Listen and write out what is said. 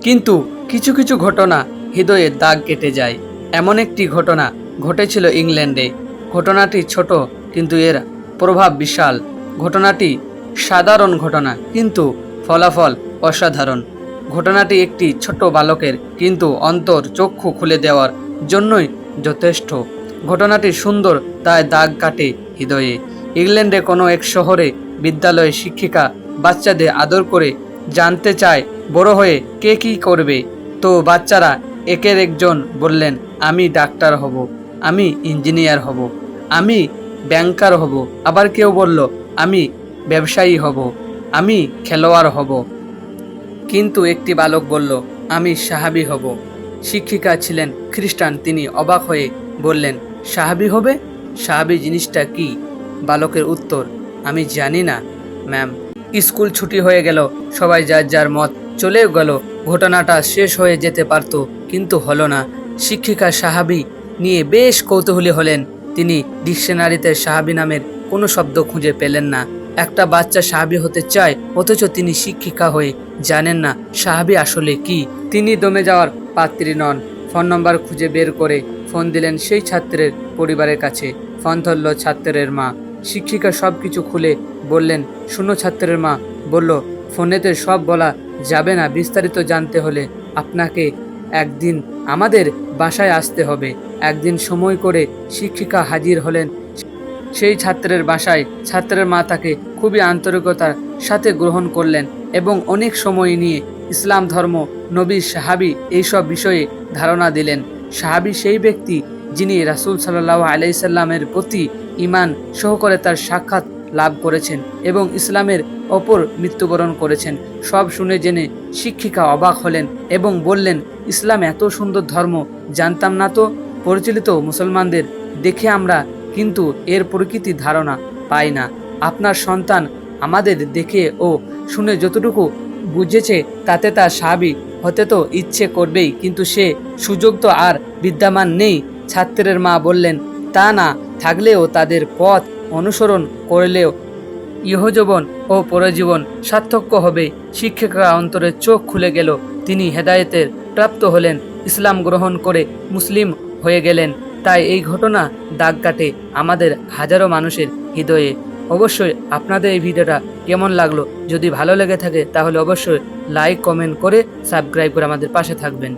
কিন্তু কিছু কিছু ঘটনা হৃদয়ে দাগ কেটে যায়। এমন একটি ঘটনা ঘটেছিল ইংল্যান্ডে। ঘটনাটি ছোট কিন্তু এর প্রভাব বিশাল। ঘটনাটি সাধারণ ঘটনা কিন্তু ফলাফল অসাধারণ। ঘটনাটি একটি ছোট বালকের কিন্তু অন্তর চক্ষু খুলে দেওয়ার জন্যই যথেষ্ট। ঘটনাটি সুন্দর তাই দাগ কাটে হৃদয়ে। ইংল্যান্ডে কোনো এক শহরে বিদ্যালয়ে শিক্ষিকা বাচ্চাদের আদর করে জানতে চায় বড় হয়ে কে কী করবে। তো বাচ্চারা একের একজন বললেন, আমি ডাক্তার হব, আমি ইঞ্জিনিয়ার হব, আমি ব্যাংকার হব। আবার কেউ বলল, আমি ব্যবসায়ী হব, আমি খেলোয়াড় হব। কিন্তু একটি বালক বলল, আমি সাহাবী হব। শিক্ষিকা ছিলেন খ্রিস্টান। তিনি অবাক হয়ে বললেন, সাহাবী হবে? সাহাবী জিনিসটা কি? বালকের উত্তর, আমি জানি না ম্যাম। স্কুল ছুটি হয়ে গেল, সবাই যার যার মত চলে গেল। ঘটনাটা শেষ হয়ে যেতে পারত কিন্তু হলো না। শিক্ষিকা সাহাবী নিয়ে বেশ কৌতূহলী হলেন। তিনি ডিকশনারিতে সাহাবী নামের কোনো শব্দ খুঁজে পেলেন না। একটা বাচ্চা সাহাবী হতে চায়, অথচ তিনি শিক্ষিকা হয়ে জানেন না সাহাবী আসলে কি। তিনি দমে যাওয়ার পাত্রী নন। ফোন নম্বর খুঁজে বের করে ফোন দিলেন সেই ছাত্রের পরিবারের কাছে। ফোন ধরল ছাত্রের মা। শিক্ষিকা সব কিছু খুলে বললেন, শুনো। ছাত্রের মা বলল, ফোনেতে সব বলা যাবে না, বিস্তারিত জানতে হলে আপনাকে একদিন আমাদের বাসায় আসতে হবে। একদিন সময় করে শিক্ষিকা হাজির হলেন সেই ছাত্রের বাসায়। ছাত্রের মা তাকে খুবই আন্তরিকতার সাথে গ্রহণ করলেন এবং অনেক সময় নিয়ে ইসলাম ধর্ম, নবী, সাহাবী এইসব বিষয়ে ধারণা দিলেন। সাহাবী সেই ব্যক্তি যিনি রাসূল সাল্লাল্লাহু আলাইহি সাল্লামের প্রতি ঈমান সহকারে তার সাক্ষাৎ লাভ করেছেন এবং ইসলামের ওপর মৃত্যুবরণ করেছেন। সব শুনে জেনে শিক্ষিকা অবাক হলেন এবং বললেন, ইসলাম এত সুন্দর ধর্ম, জানতাম না তো। পরিচালিত মুসলমানদের দেখে আমরা কিন্তু এর প্রকৃতি ধারণা পাই না। আপনার সন্তান আমাদের দেখে ও শুনে যতটুকু বুঝেছে তাতে তার সাহাবী হতে তো ইচ্ছে করবেই, কিন্তু সে সুযোগ তো আর বিদ্যমান নেই। ছাত্রের মা বললেন, তা না থাকলেও তাদের পথ অনুসরণ করলেও ইহজীবন ও পরজীবন সার্থক হবে। শিক্ষিকা অন্তরের চোখ খুলে গেল। তিনি হেদায়েতের প্রাপ্ত হলেন, ইসলাম গ্রহণ করে মুসলিম হয়ে গেলেন। তাই এই ঘটনা দাগ কাটে আমাদের হাজারো মানুষের হৃদয়ে। অবশ্যই আপনাদের এই ভিডিওটা কেমন লাগলো? যদি ভালো লেগে থাকে তাহলে অবশ্যই লাইক, কমেন্ট করে সাবস্ক্রাইব করে আমাদের পাশে থাকবেন।